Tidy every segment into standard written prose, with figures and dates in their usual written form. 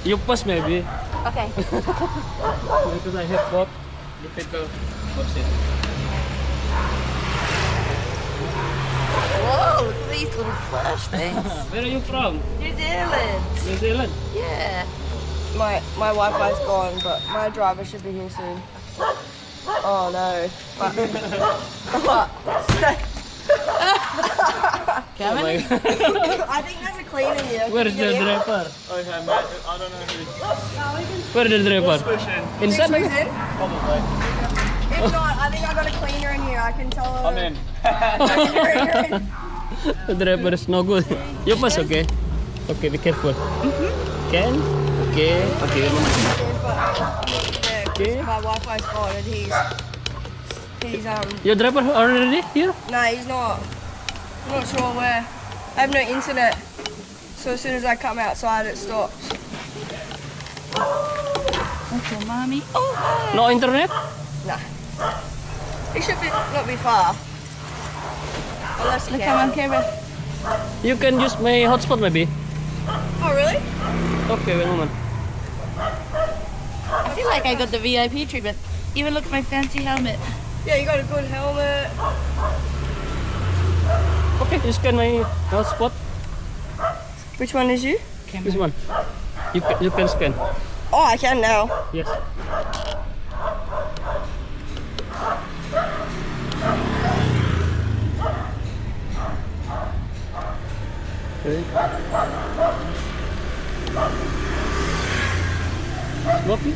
You pause maybe. Okay. Because I have both difficult. What's it? Whoa, look at these little flash things. Where are you from? New Zealand. New Zealand. Yeah. My Wi-Fi's gone, but my driver should be here soon. Oh no. But, Oh my God. I think there's a cleaner here. Where is the driver? Okay, mate. I don't know who. Where is the driver? Inside? Think Susan? Probably. If not, I think I got a cleaner in here. I can tell her. I'm in. The driver is no good. You pause, okay? Okay, be careful. Can? Okay. Okay. Okay. My Wi-Fi's gone and he's Your driver already here? no, he's not. I'm not sure where. I have no internet, so as soon as I come outside, it stops. Okay, mommy. Oh, hi. No internet? Nah. He should not be far. Unless he Look, can. I'm on camera. You can use my hotspot maybe. Oh really? Okay, wait a moment. I feel like I got the VIP treatment. Even look at my fancy helmet. Yeah, you got a good helmet. Okay, you scan my hotspot. Which one is you? This one. You can scan. Oh, I can now. Yes. Okay. Smoky?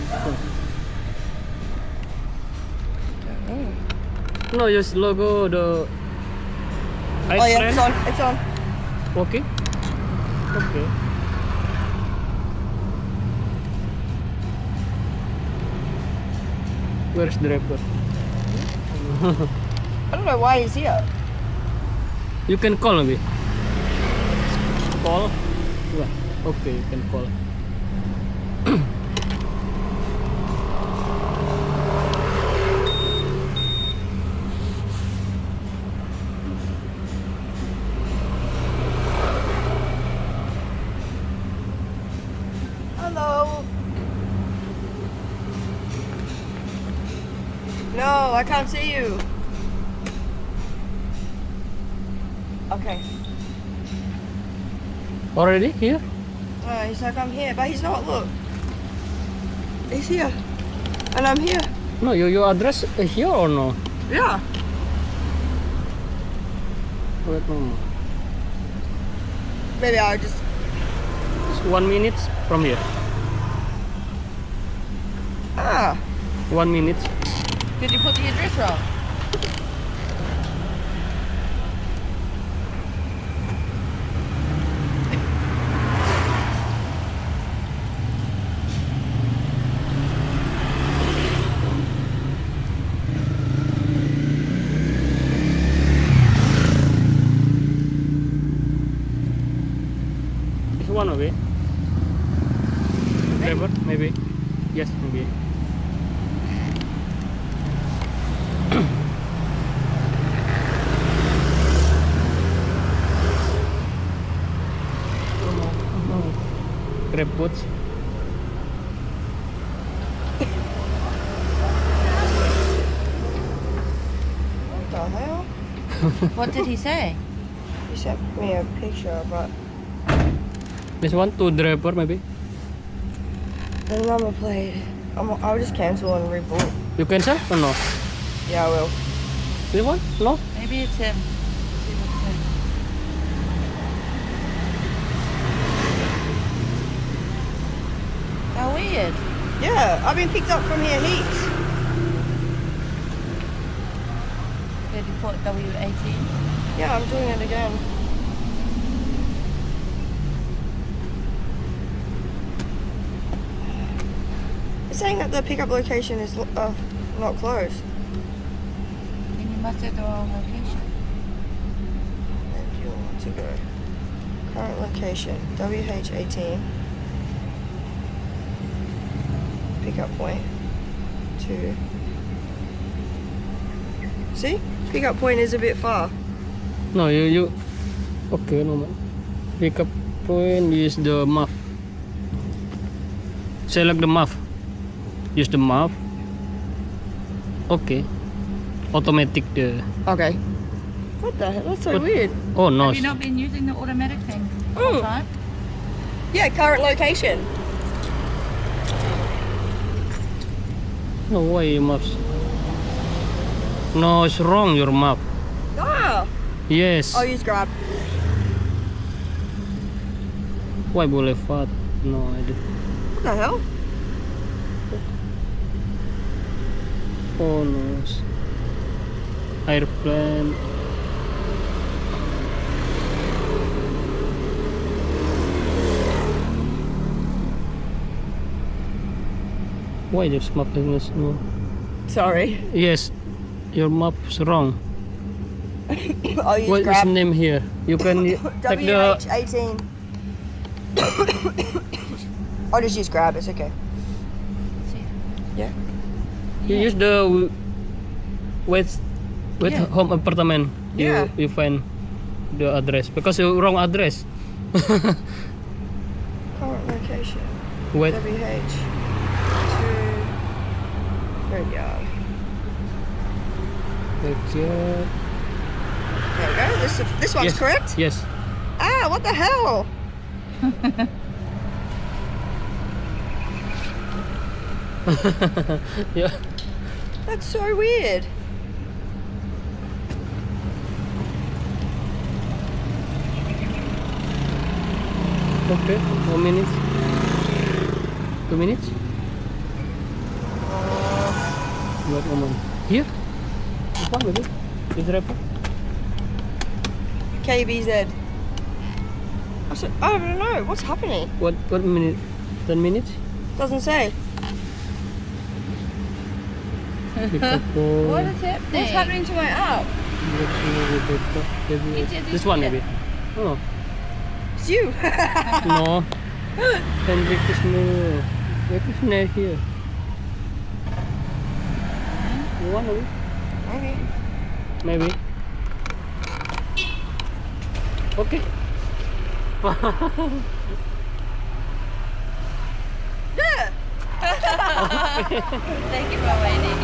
No, use logo the. Oh yeah, it's on. It's on. Okay. Okay. Where's the driver? I don't know why he's here. You can call me. Call? Yeah. Okay, you can call. Hello. No, I can't see you. Okay. Already here? He's like, I'm here, but he's not. Look. He's here. And I'm here. No, your address here or no? Yeah. Wait, no. Maybe I'll just. It's 1 minute from here. Ah. 1 minute. Did you put the address wrong? It's one away. Driver, maybe. Yes, maybe. Grab boots. What the hell? What did he say? He sent me a picture, but This one, two driver maybe. the number plate. I'll just cancel and reboot. You cancel or no? Yeah, I will. This one? No? Maybe it's him. See what it says. How weird. Yeah, I've been picked up from here heaps. Did you put W18? Yeah, I'm doing it again. It's saying that the pickup location is not closed. Then you must have the wrong location. Where do you want to go? Current location, WH18. Pickup point. 2. See? Pickup point is a bit far. No, you. Okay, no man. Pick up point is the map. Select the map. Use the map. Okay. Automatic the. Okay. What the hell? That's so What? weird. Oh no. Have you not been using the automatic thing all the Mm. time? Yeah, current location. No way maps. No, it's wrong your map. Ah, Yes. I'll use Grab. Why Boulevard? No, I did. What the hell? Oh no. Airplane. Why this map is no? Sorry. Yes, your map's wrong. I'll use What is Grab. name here? You can take the. WH18. I'll just use Grab. It's okay. You use the with Yeah. home apartment. Yeah. You find the address because you wrong address. Current location. Wait. WH. To Graveyard. Okay. There we go. This one's Yes. correct. Yes. Ah, what the hell? Yeah. That's so weird. Okay. 1 minute. 2 minutes. Wait a moment. Here. Apa maybe? Is there apa? KBZ. I don't know. What's happening? What minute? 10 minutes? Doesn't say. What is happening? What's happening to my app? This one maybe. Oh It's you. no. Hendrik is new. Hendrik is new here. You want maybe? Okay. Maybe. Okay. Yeah. Thank you for waiting.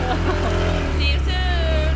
See you soon.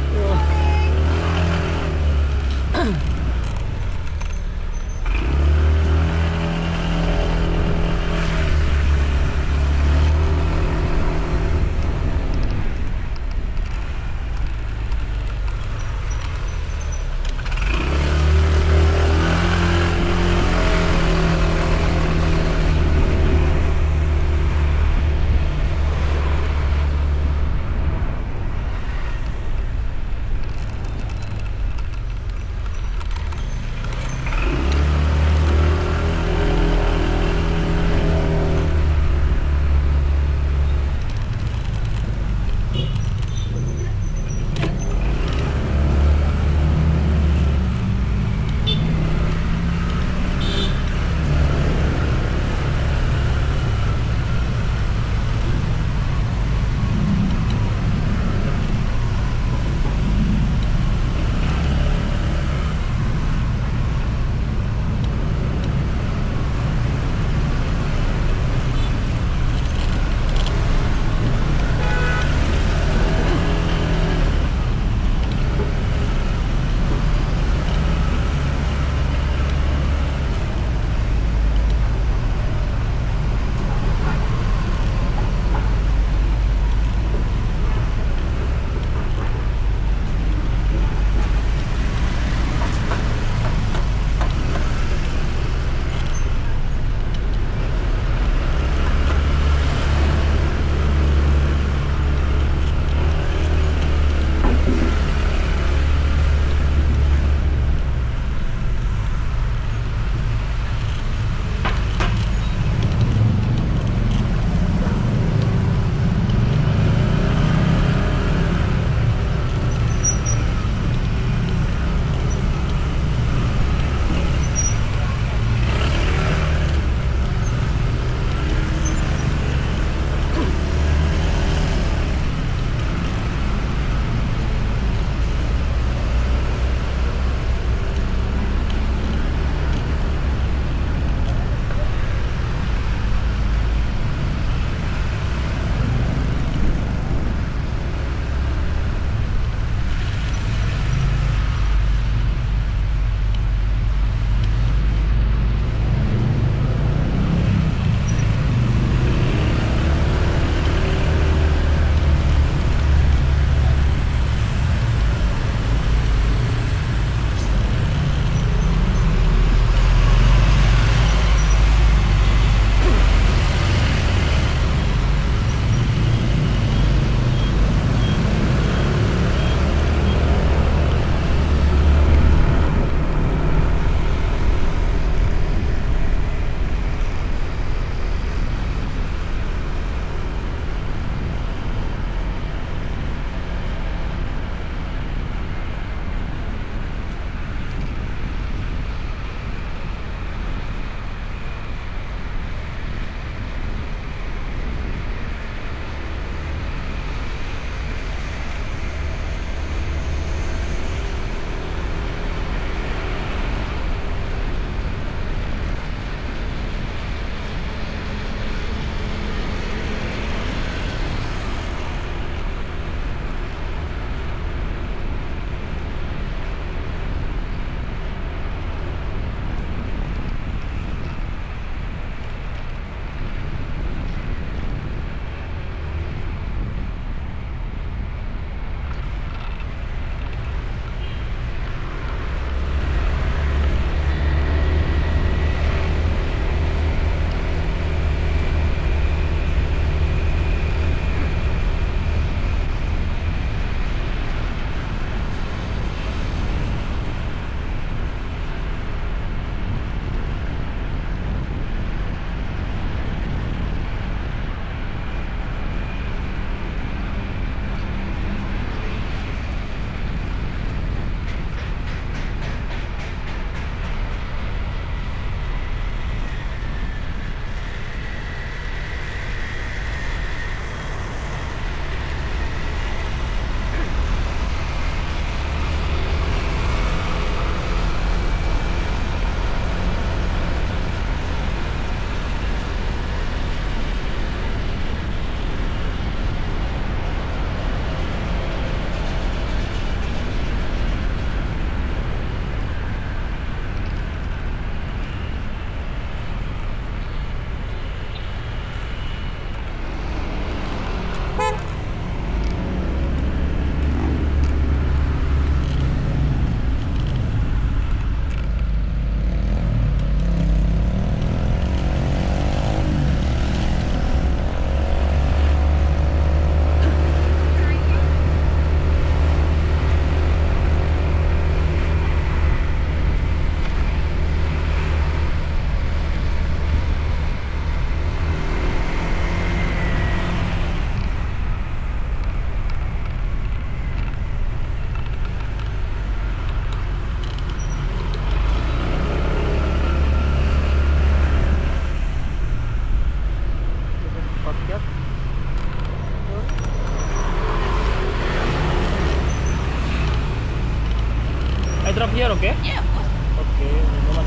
drop here, okay? Yeah, of course. Okay, come on.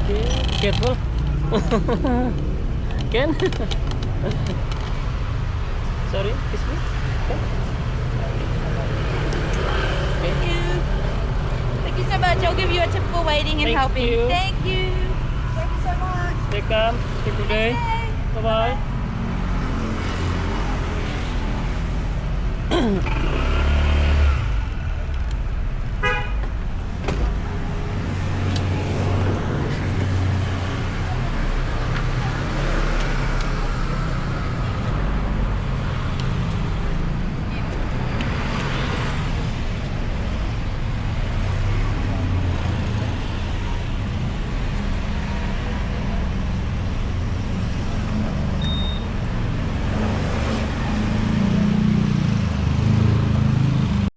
Okay, careful. Can? Sorry, kiss me. Okay. Thank you. Thank you so much. I'll give you a tip for waiting and Thank helping. you. Thank you. Thank you so much. Welcome. Have a good day. Bye. Bye bye.